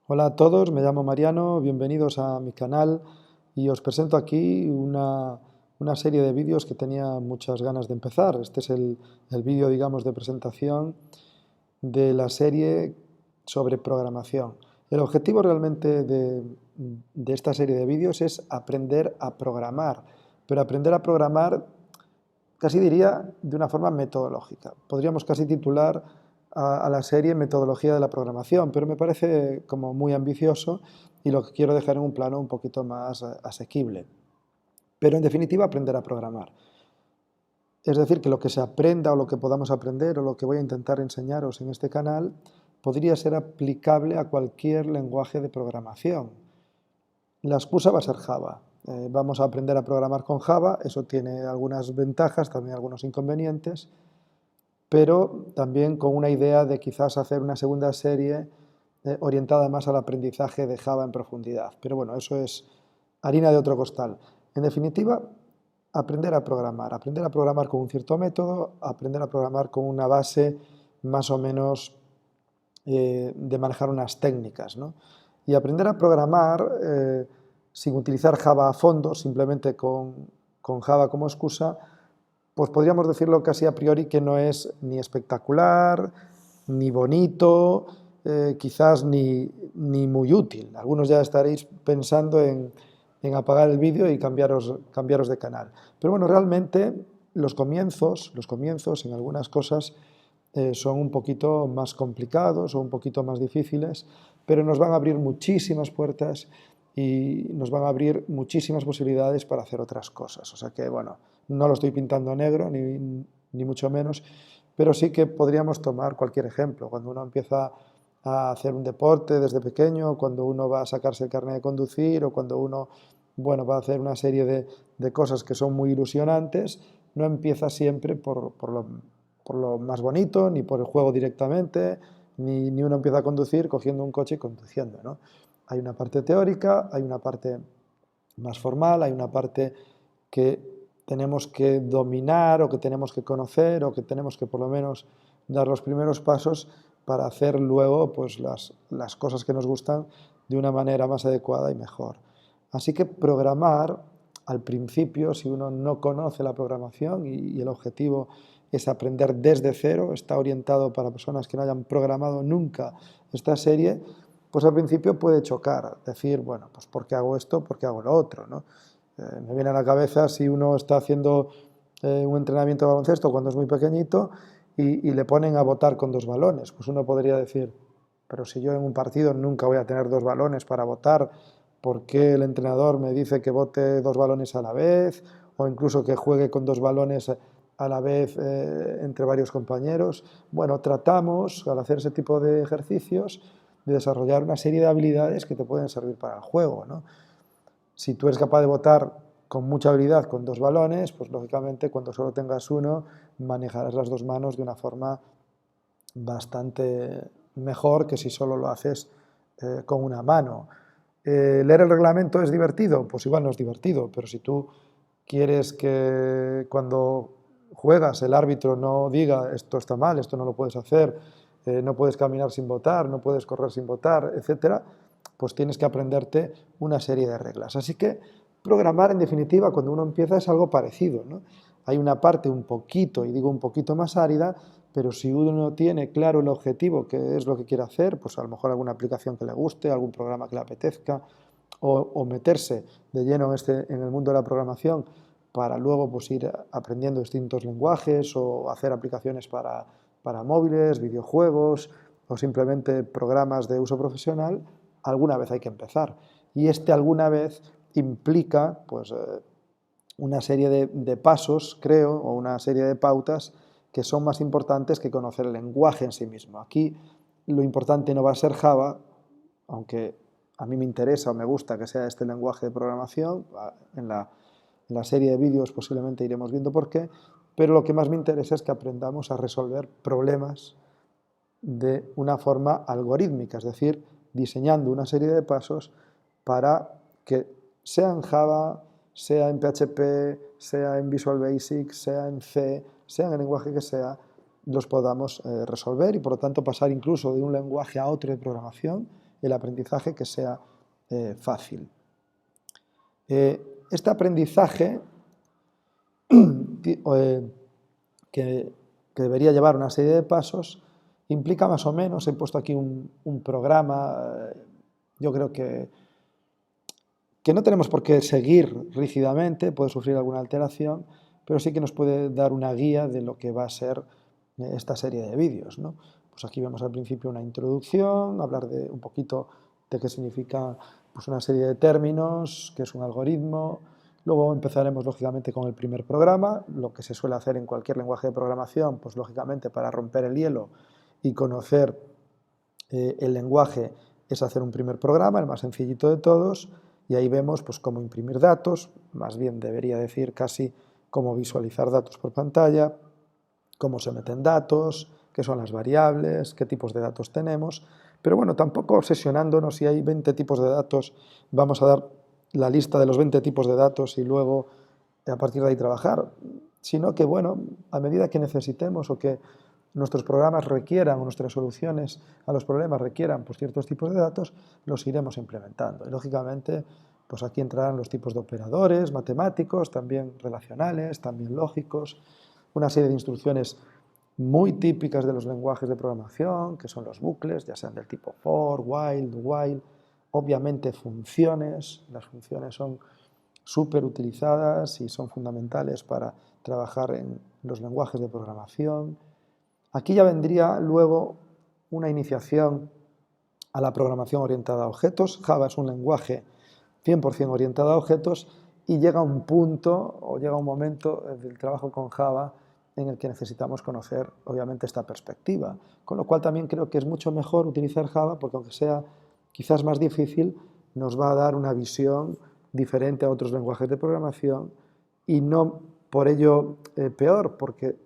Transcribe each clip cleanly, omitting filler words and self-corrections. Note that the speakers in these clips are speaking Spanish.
Hola a todos, me llamo Mariano, bienvenidos a mi canal y os presento aquí una serie de vídeos que tenía muchas ganas de empezar. Este es el vídeo, digamos, de presentación de la serie sobre programación. El objetivo realmente de esta serie de vídeos es aprender a programar, pero aprender a programar casi diría de una forma metodológica. Podríamos casi titular a la serie Metodología de la Programación, pero me parece como muy ambicioso y lo que quiero dejar en un plano un poquito más asequible. Pero en definitiva, aprender a programar. Es decir, que lo que se aprenda o lo que podamos aprender o lo que voy a intentar enseñaros en este canal podría ser aplicable a cualquier lenguaje de programación. La excusa va a ser Java. Vamos a aprender a programar con Java, eso tiene algunas ventajas, también algunos inconvenientes, pero también con una idea de quizás hacer una segunda serie orientada más al aprendizaje de Java en profundidad. Pero bueno, eso es harina de otro costal. En definitiva, aprender a programar con un cierto método, aprender a programar con una base más o menos de manejar unas técnicas, ¿no? Y aprender a programar sin utilizar Java a fondo, simplemente con Java como excusa, pues podríamos decirlo casi a priori que no es ni espectacular, ni bonito, quizás ni muy útil. Algunos ya estaréis pensando en apagar el vídeo y cambiaros de canal. Pero bueno, realmente los comienzos en algunas cosas son un poquito más complicados o un poquito más difíciles, pero nos van a abrir muchísimas puertas y nos van a abrir muchísimas posibilidades para hacer otras cosas. O sea que, bueno, no lo estoy pintando negro, ni mucho menos, pero sí que podríamos tomar cualquier ejemplo. Cuando uno empieza a hacer un deporte desde pequeño, cuando uno va a sacarse el carnet de conducir o cuando uno, bueno, va a hacer una serie de cosas que son muy ilusionantes, no empieza siempre por lo más bonito, ni por el juego directamente, ni uno empieza a conducir cogiendo un coche y conduciendo, ¿no? Hay una parte teórica, hay una parte más formal, hay una parte que tenemos que dominar o que tenemos que conocer o que tenemos que por lo menos dar los primeros pasos para hacer luego pues, las cosas que nos gustan de una manera más adecuada y mejor. Así que programar al principio, si uno no conoce la programación y el objetivo es aprender desde cero, está orientado para personas que no hayan programado nunca esta serie, pues al principio puede chocar, decir, bueno, pues ¿por qué hago esto? ¿Por qué hago lo otro? ¿No? Me viene a la cabeza si uno está haciendo un entrenamiento de baloncesto cuando es muy pequeñito y le ponen a botar con dos balones, pues uno podría decir, pero si yo en un partido nunca voy a tener dos balones para botar, ¿por qué el entrenador me dice que bote dos balones a la vez? O incluso que juegue con dos balones a la vez entre varios compañeros. Bueno, tratamos, al hacer ese tipo de ejercicios, de desarrollar una serie de habilidades que te pueden servir para el juego, ¿no? Si tú eres capaz de botar con mucha habilidad con dos balones, pues lógicamente cuando solo tengas uno, manejarás las dos manos de una forma bastante mejor que si solo lo haces con una mano. ¿Leer el reglamento es divertido? Pues igual no es divertido, pero si tú quieres que cuando juegas el árbitro no diga esto está mal, esto no lo puedes hacer, no puedes caminar sin votar, no puedes correr sin votar, etcétera, pues tienes que aprenderte una serie de reglas. Así que programar, en definitiva, cuando uno empieza es algo parecido, ¿no? Hay una parte un poquito, y digo un poquito más árida, pero si uno tiene claro el objetivo, que es lo que quiere hacer, pues a lo mejor alguna aplicación que le guste, algún programa que le apetezca, o meterse de lleno en el mundo de la programación para luego pues, ir aprendiendo distintos lenguajes o hacer aplicaciones para móviles, videojuegos o simplemente programas de uso profesional, alguna vez hay que empezar. Y este alguna vez implica pues, una serie de pasos, creo, o una serie de pautas que son más importantes que conocer el lenguaje en sí mismo. Aquí lo importante no va a ser Java, aunque a mí me interesa o me gusta que sea este lenguaje de programación. En la serie de vídeos posiblemente iremos viendo por qué, pero lo que más me interesa es que aprendamos a resolver problemas de una forma algorítmica, es decir, diseñando una serie de pasos para que sea en Java, sea en PHP, sea en Visual Basic, sea en C, sea en el lenguaje que sea, los podamos resolver y por lo tanto pasar incluso de un lenguaje a otro de programación el aprendizaje que sea fácil. Este aprendizaje que debería llevar una serie de pasos implica más o menos, he puesto aquí un programa, yo creo que no tenemos por qué seguir rígidamente, puede sufrir alguna alteración, pero sí que nos puede dar una guía de lo que va a ser esta serie de vídeos, ¿no? Pues aquí vemos al principio una introducción, hablar de un poquito de qué significa pues una serie de términos, qué es un algoritmo. Luego empezaremos lógicamente con el primer programa, lo que se suele hacer en cualquier lenguaje de programación, pues lógicamente para romper el hielo y conocer el lenguaje es hacer un primer programa, el más sencillito de todos, y ahí vemos pues cómo imprimir datos, más bien debería decir casi cómo visualizar datos por pantalla, cómo se meten datos, qué son las variables, qué tipos de datos tenemos, pero bueno, tampoco obsesionándonos si hay 20 tipos de datos, vamos a dar la lista de los 20 tipos de datos y luego a partir de ahí trabajar, sino que bueno, a medida que necesitemos o que nuestros programas requieran o nuestras soluciones a los problemas requieran pues, ciertos tipos de datos, los iremos implementando. Y lógicamente, pues aquí entrarán los tipos de operadores matemáticos, también relacionales, también lógicos, una serie de instrucciones muy típicas de los lenguajes de programación, que son los bucles, ya sean del tipo for, while, do while, obviamente funciones, las funciones son súper utilizadas y son fundamentales para trabajar en los lenguajes de programación. Aquí ya vendría luego una iniciación a la programación orientada a objetos. Java es un lenguaje 100% orientado a objetos y llega un punto o llega un momento del trabajo con Java en el que necesitamos conocer, obviamente, esta perspectiva. Con lo cual también creo que es mucho mejor utilizar Java porque aunque sea quizás más difícil, nos va a dar una visión diferente a otros lenguajes de programación y no por ello peor, porque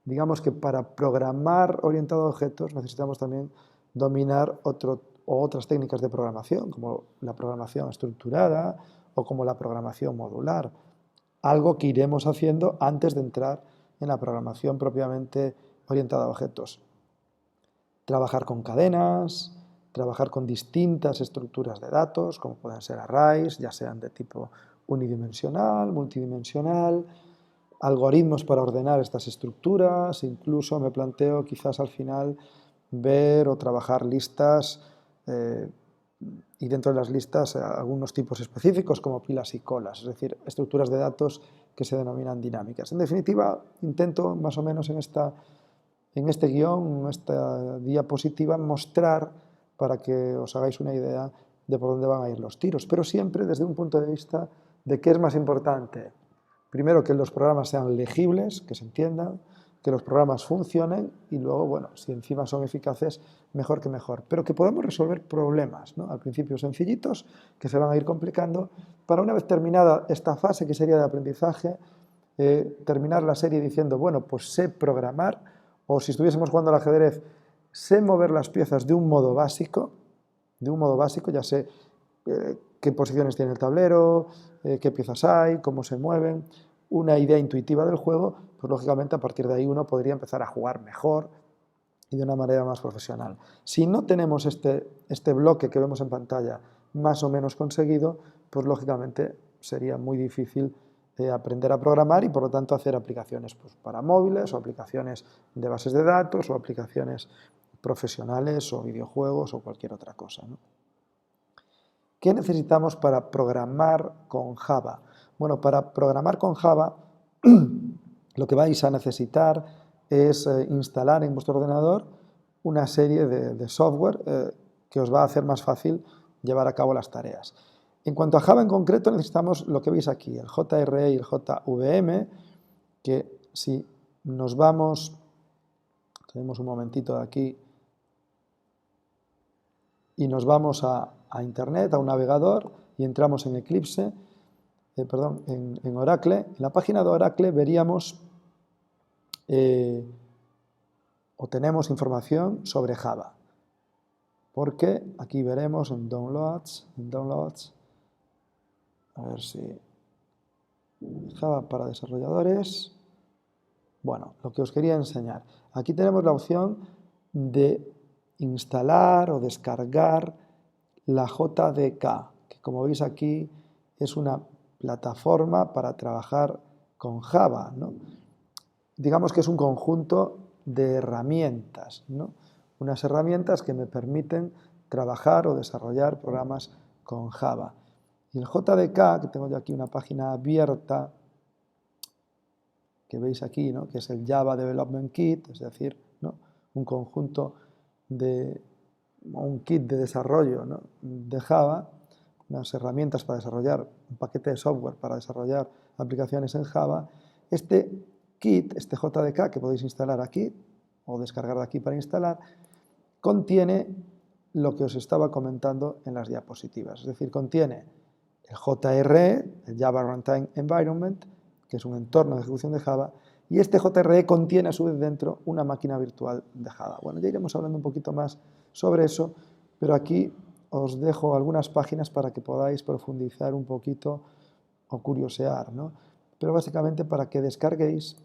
digamos que para programar orientado a objetos necesitamos también dominar otras técnicas de programación, como la programación estructurada o como la programación modular, algo que iremos haciendo antes de entrar en la programación propiamente orientada a objetos. Trabajar con cadenas, trabajar con distintas estructuras de datos, como pueden ser arrays, ya sean de tipo unidimensional, multidimensional, algoritmos para ordenar estas estructuras, incluso me planteo quizás al final ver o trabajar listas y dentro de las listas algunos tipos específicos como pilas y colas, es decir, estructuras de datos que se denominan dinámicas. En definitiva, intento más o menos en este guión, en esta diapositiva, mostrar para que os hagáis una idea de por dónde van a ir los tiros, pero siempre desde un punto de vista de qué es más importante. Primero, que los programas sean legibles, que se entiendan, que los programas funcionen y luego, bueno, si encima son eficaces, mejor que mejor. Pero que podamos resolver problemas, ¿no? Al principio sencillitos, que se van a ir complicando, para una vez terminada esta fase que sería de aprendizaje, terminar la serie diciendo, bueno, pues sé programar, o si estuviésemos jugando al ajedrez, sé mover las piezas de un modo básico, ya sé qué posiciones tiene el tablero, qué piezas hay, cómo se mueven, una idea intuitiva del juego, pues lógicamente a partir de ahí uno podría empezar a jugar mejor y de una manera más profesional. Si no tenemos este bloque que vemos en pantalla más o menos conseguido, pues lógicamente sería muy difícil aprender a programar y por lo tanto hacer aplicaciones pues, para móviles o aplicaciones de bases de datos o aplicaciones profesionales o videojuegos o cualquier otra cosa, ¿no? ¿Qué necesitamos para programar con Java? Bueno, para programar con Java lo que vais a necesitar es instalar en vuestro ordenador una serie de software que os va a hacer más fácil llevar a cabo las tareas. En cuanto a Java en concreto, necesitamos lo que veis aquí, el JRE y el JVM, que si nos vamos, tenemos un momentito de aquí, y nos vamos a Internet, a un navegador, y entramos en Eclipse, en Oracle. En la página de Oracle veríamos o tenemos información sobre Java. Porque aquí veremos en Downloads, a ver si Java para desarrolladores. Bueno, lo que os quería enseñar. Aquí tenemos la opción de instalar o descargar la JDK, que como veis aquí es una plataforma para trabajar con Java, ¿no? Digamos que es un conjunto de herramientas, ¿no? Unas herramientas que me permiten trabajar o desarrollar programas con Java. Y el JDK, que tengo yo aquí una página abierta, que veis aquí, ¿no? Que es el Java Development Kit, es decir, ¿no? Un conjunto de un kit de desarrollo, ¿no? De Java, unas herramientas para desarrollar, un paquete de software para desarrollar aplicaciones en Java. Este kit, este JDK que podéis instalar aquí o descargar de aquí para instalar, contiene lo que os estaba comentando en las diapositivas. Es decir, contiene el JRE, el Java Runtime Environment, que es un entorno de ejecución de Java, y este JRE contiene a su vez dentro una máquina virtual de Java. Bueno, ya iremos hablando un poquito más sobre eso, pero aquí os dejo algunas páginas para que podáis profundizar un poquito o curiosear, ¿no? Pero básicamente para que descarguéis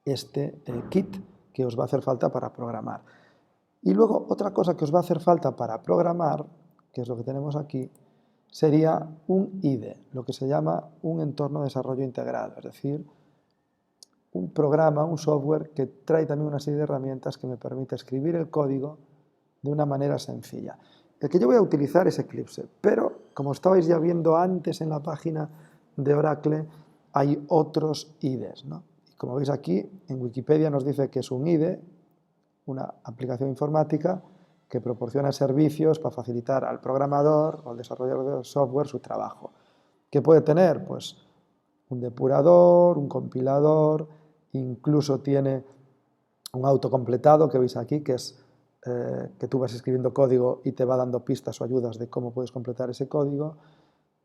este kit que os va a hacer falta para programar. Y luego otra cosa que os va a hacer falta para programar, que es lo que tenemos aquí, sería un IDE, lo que se llama un entorno de desarrollo integrado, es decir, un programa, un software que trae también una serie de herramientas que me permite escribir el código de una manera sencilla. El que yo voy a utilizar es Eclipse, pero como estabais ya viendo antes en la página de Oracle, hay otros IDEs, ¿no? Y como veis aquí, en Wikipedia nos dice que es un IDE, una aplicación informática que proporciona servicios para facilitar al programador o al desarrollador de software su trabajo. ¿Qué puede tener? Pues un depurador, un compilador, incluso tiene un autocompletado que veis aquí, que es que tú vas escribiendo código y te va dando pistas o ayudas de cómo puedes completar ese código.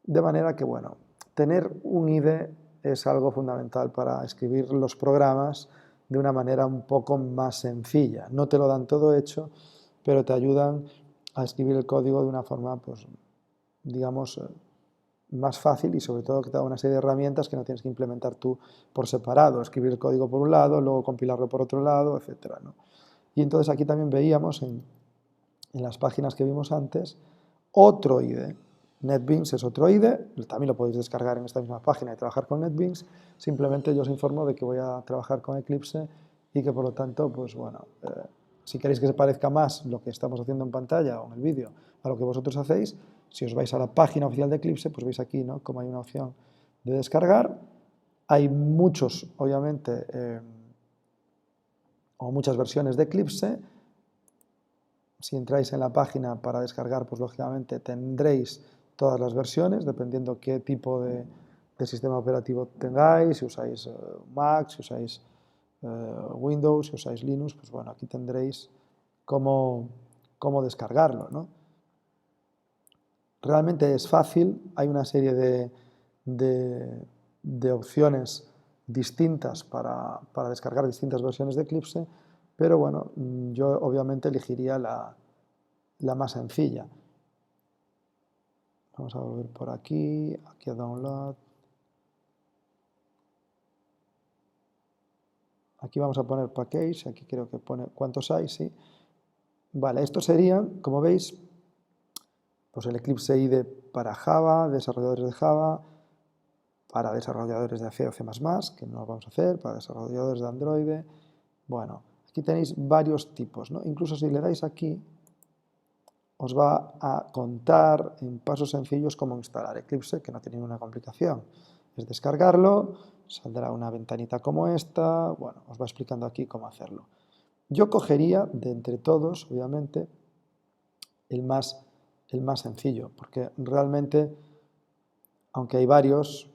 De manera que, bueno, tener un IDE es algo fundamental para escribir los programas de una manera un poco más sencilla. No te lo dan todo hecho, pero te ayudan a escribir el código de una forma, pues, digamos, más fácil y sobre todo que te da una serie de herramientas que no tienes que implementar tú por separado, escribir el código por un lado, luego compilarlo por otro lado, etcétera, ¿no? Y entonces aquí también veíamos en las páginas que vimos antes otro IDE. NetBeans es otro IDE, también lo podéis descargar en esta misma página y trabajar con NetBeans. Simplemente yo os informo de que voy a trabajar con Eclipse y que por lo tanto, pues bueno, si queréis que se parezca más lo que estamos haciendo en pantalla o en el vídeo a lo que vosotros hacéis, si os vais a la página oficial de Eclipse, pues veis aquí, ¿no?, como hay una opción de descargar. Hay muchos, obviamente, o muchas versiones de Eclipse. Si entráis en la página para descargar, pues lógicamente tendréis todas las versiones, dependiendo qué tipo de sistema operativo tengáis, si usáis Mac, si usáis Windows, si usáis Linux, pues bueno, aquí tendréis cómo descargarlo, ¿no? Realmente es fácil, hay una serie de opciones distintas para descargar distintas versiones de Eclipse, pero bueno, yo obviamente elegiría la más sencilla. Vamos a volver por aquí a Download. Aquí vamos a poner Package, aquí creo que pone cuántos hay, sí. Vale, estos serían, como veis, pues el Eclipse IDE para Java, desarrolladores de Java, para desarrolladores de C o C++, que no lo vamos a hacer, para desarrolladores de Android. Bueno, aquí tenéis varios tipos, ¿no? Incluso si le dais aquí, os va a contar en pasos sencillos cómo instalar Eclipse, que no tiene ninguna complicación. Es descargarlo, saldrá una ventanita como esta, bueno, os va explicando aquí cómo hacerlo. Yo cogería, de entre todos, obviamente, el más sencillo, porque realmente, aunque hay varios,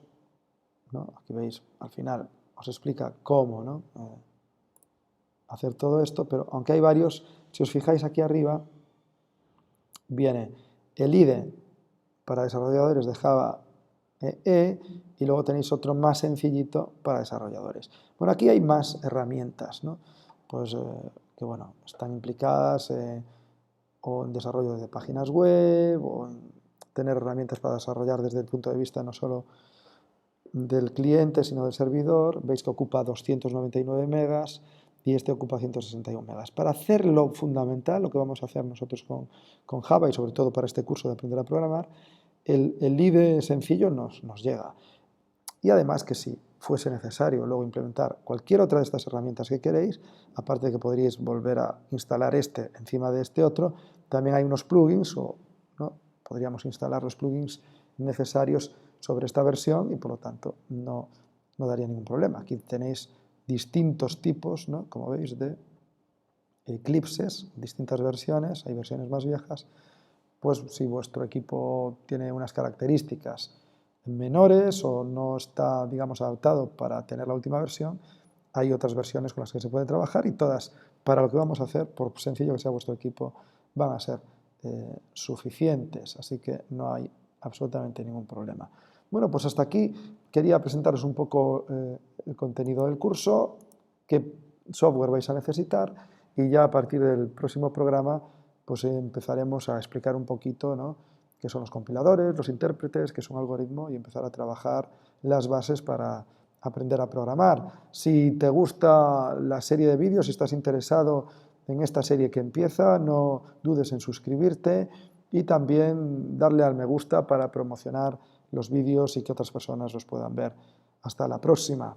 ¿no?, aquí veis, al final os explica cómo, ¿no?, hacer todo esto, pero aunque hay varios, si os fijáis aquí arriba, viene el IDE para desarrolladores de Java EE y luego tenéis otro más sencillito para desarrolladores. Bueno, aquí hay más herramientas, ¿no?, pues que bueno, están implicadas o en desarrollo de páginas web o en tener herramientas para desarrollar desde el punto de vista no solo del cliente, sino del servidor. Veis que ocupa 299 megas. y este ocupa 161 megas. Para hacer lo fundamental, lo que vamos a hacer nosotros con Java y sobre todo para este curso de aprender a programar, el IDE sencillo nos llega. Y además que si fuese necesario luego implementar cualquier otra de estas herramientas que queréis, aparte de que podríais volver a instalar este encima de este otro, también hay unos plugins, ¿no? Podríamos instalar los plugins necesarios sobre esta versión y por lo tanto no daría ningún problema. Aquí tenéis distintos tipos, ¿no? Como veis, de eclipses, distintas versiones, hay versiones más viejas. Pues si vuestro equipo tiene unas características menores o no está, digamos, adaptado para tener la última versión, hay otras versiones con las que se puede trabajar y todas, para lo que vamos a hacer, por sencillo que sea vuestro equipo, van a ser suficientes, así que no hay absolutamente ningún problema. Bueno, pues hasta aquí quería presentaros un poco el contenido del curso, qué software vais a necesitar y ya a partir del próximo programa pues empezaremos a explicar un poquito, ¿no?, qué son los compiladores, los intérpretes, qué es un algoritmo y empezar a trabajar las bases para aprender a programar. Si te gusta la serie de vídeos, si estás interesado en esta serie que empieza, no dudes en suscribirte y también darle al me gusta para promocionar los vídeos y que otras personas los puedan ver. Hasta la próxima.